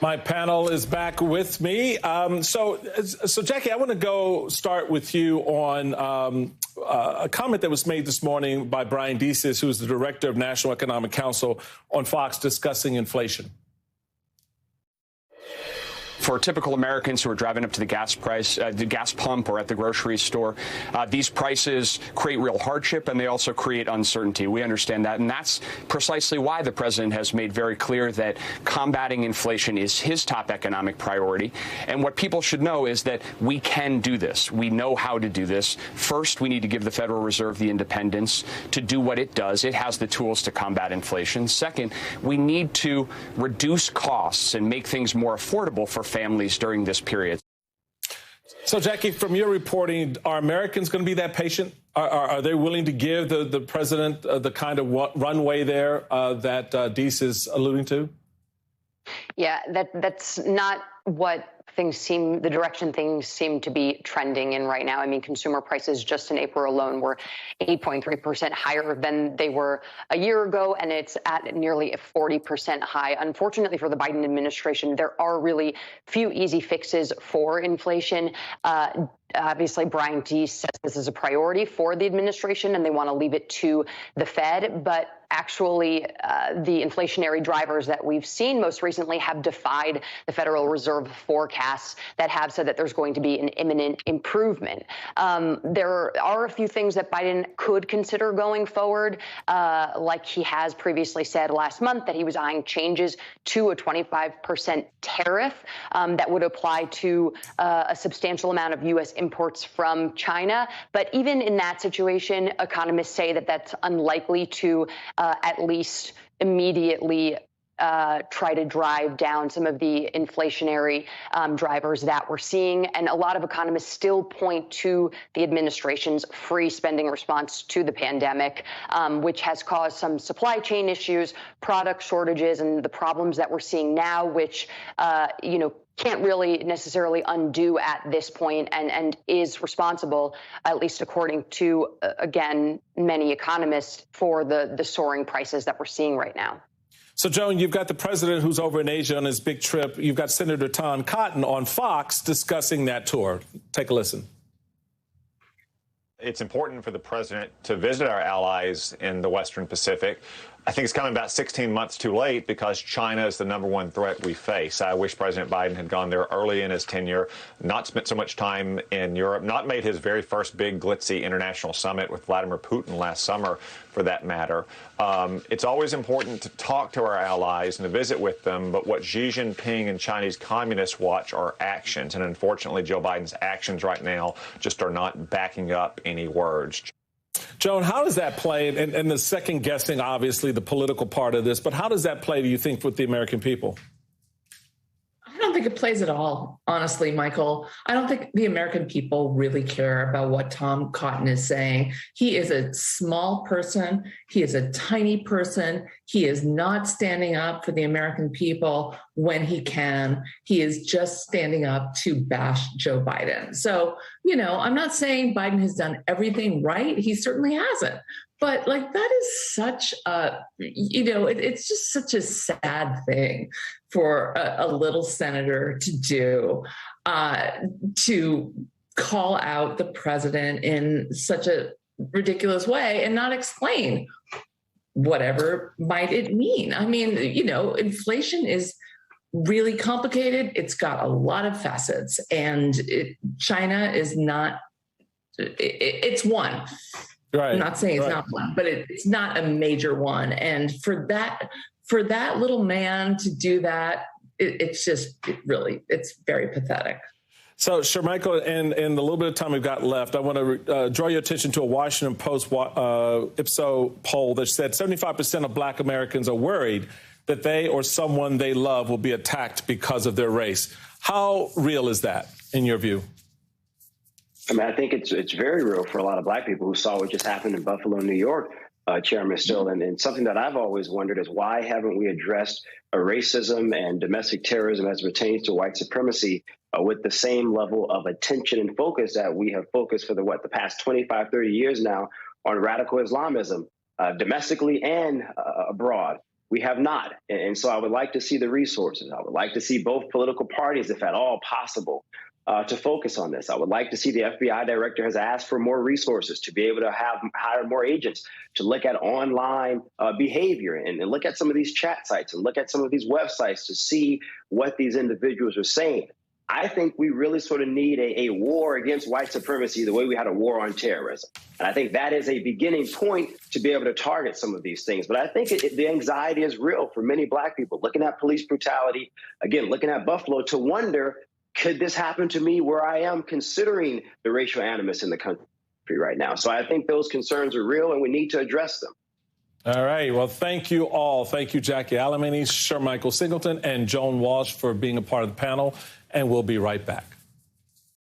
My panel is back with me. So Jackie, I want to start with you on a comment that was made this morning by Brian Deese, who is the director of National Economic Council, on Fox discussing inflation. For typical Americans who are driving up to the gas pump or at the grocery store, these prices create real hardship, and they also create uncertainty. We understand that, and that's precisely why the president has made very clear that combating inflation is his top economic priority. And what people should know is that we can do this. We know how to do this. First, we need to give the Federal Reserve the independence to do what it does. It has the tools to combat inflation. Second, we need to reduce costs and make things more affordable for families during this period. So, Jackie, from your reporting, are Americans going to be that patient? Are they willing to give the president the kind of runway there that Deese is alluding to? Yeah, that's not what the direction things seem to be trending in right now. I mean, consumer prices just in April alone were 8.3% higher than they were a year ago, and it's at nearly a 40% high. Unfortunately for the Biden administration, there are really few easy fixes for inflation. Obviously, Brian Deese says this is a priority for the administration and they want to leave it to the Fed. But actually, the inflationary drivers that we've seen most recently have defied the Federal Reserve forecasts that have said that there's going to be an imminent improvement. There are a few things that Biden could consider going forward, like he has previously said last month that he was eyeing changes to a 25% tariff that would apply to a substantial amount of U.S. imports from China. But even in that situation, economists say that that's unlikely to at least immediately try to drive down some of the inflationary drivers that we're seeing. And a lot of economists still point to the administration's free spending response to the pandemic, which has caused some supply chain issues, product shortages, and the problems that we're seeing now, which, can't really necessarily undo at this point and is responsible, at least according to, again, many economists, for the soaring prices that we're seeing right now. So, Joan, you've got the president who's over in Asia on his big trip. You've got Senator Tom Cotton on Fox discussing that tour. Take a listen. It's important for the president to visit our allies in the Western Pacific. I think it's coming about 16 months too late because China is the #1 threat we face. I wish President Biden had gone there early in his tenure, not spent so much time in Europe, not made his very first big glitzy international summit with Vladimir Putin last summer, for that matter. It's always important to talk to our allies and to visit with them, but what Xi Jinping and Chinese communists watch are actions. And unfortunately, Joe Biden's actions right now just are not backing up any words. Joan, how does that play? And the second guessing, obviously, the political part of this, but how does that play, do you think, with the American people? I don't think it plays at all, honestly, Michael. I don't think the American people really care about what Tom Cotton is saying. He is a small person. He is a tiny person. He is not standing up for the American people when he can. He is just standing up to bash Joe Biden. So, I'm not saying Biden has done everything right. He certainly hasn't. But that is such a, it's just such a sad thing for a little senator to do, to call out the president in such a ridiculous way and not explain whatever might it mean. I mean, inflation is really complicated. It's got a lot of facets, and China is not, it's one. Right. I'm not saying it's not one, but it's not a major one. And for that little man to do that, it's very pathetic. So, sure, Michael, in the little bit of time we've got left, I want to draw your attention to a Washington Post Ipsos poll that said 75% of Black Americans are worried that they or someone they love will be attacked because of their race. How real is that, in your view? I mean, I think it's very real for a lot of Black people who saw what just happened in Buffalo, New York, Chairman Steele. And something that I've always wondered is why haven't we addressed racism and domestic terrorism as it pertains to white supremacy with the same level of attention and focus that we have focused for the past 25, 30 years now on radical Islamism, domestically and abroad. We have not. And so I would like to see the resources. I would like to see both political parties, if at all possible, to focus on this. I would like to see the FBI director has asked for more resources to be able to hire more agents to look at online behavior and look at some of these chat sites and look at some of these websites to see what these individuals are saying. I think we really sort of need a war against white supremacy the way we had a war on terrorism. And I think that is a beginning point to be able to target some of these things. But I think the anxiety is real for many Black people looking at police brutality, again, looking at Buffalo, to wonder, could this happen to me where I am, considering the racial animus in the country right now? So I think those concerns are real and we need to address them. All right. Well, thank you all. Thank you, Jackie Alamany, Sir Michael Singleton, and Joan Walsh for being a part of the panel. And we'll be right back.